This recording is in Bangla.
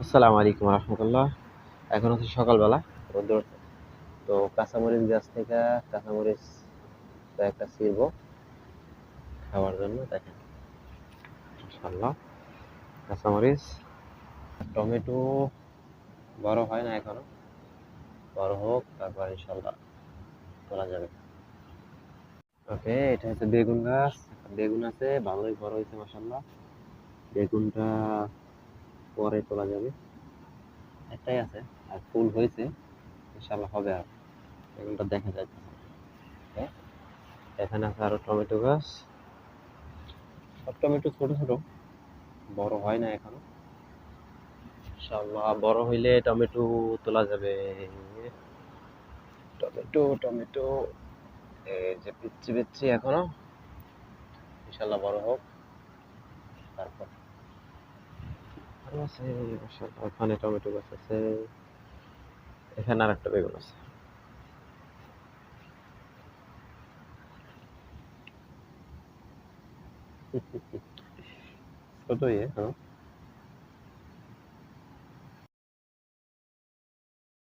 আসসালামু আলাইকুম রহমতুল্লাহ। এখন হচ্ছে সকালবেলা, রোদ্র। তো কাঁচামরিচ গাছ থেকে কাঁচামরিচ একটা ছিঁড়বো খাওয়ার জন্য। দেখেন, মাশাআল্লাহ, কাঁচামরিচ। টমেটো বড় হয় না এখনো, বড় হোক তারপর ইনশাল্লাহ তোলা যাবে। ওকে, এটা হচ্ছে বেগুন গাছ। বেগুন আছে, ভালোই বড় হয়েছে মাশাআল্লাহ। বেগুনটা পরে তোলা যাবে, একটাই আছে। আর ফুল হয়েছে, ইনশাল্লাহ হবে। আর বেগুনটা দেখা যাচ্ছে। এখানে আছে আরো টমেটো গাছ। সব টমেটো ছোট ছোট, বড় হয় না এখনো। ইনশাআল্লাহ বড় হইলে টমেটো তোলা যাবে। টমেটো টমেটো এই যে পিচ্ছি পিচ্ছি এখনো, ইনশাআল্লাহ বড় হোক তারপর। আরো আছে মাশাআল্লাহ, ওখানে টমেটো গাছ আছে, এখানে আর একটা বেগুন আছে। ছোটই হ্যাঁ।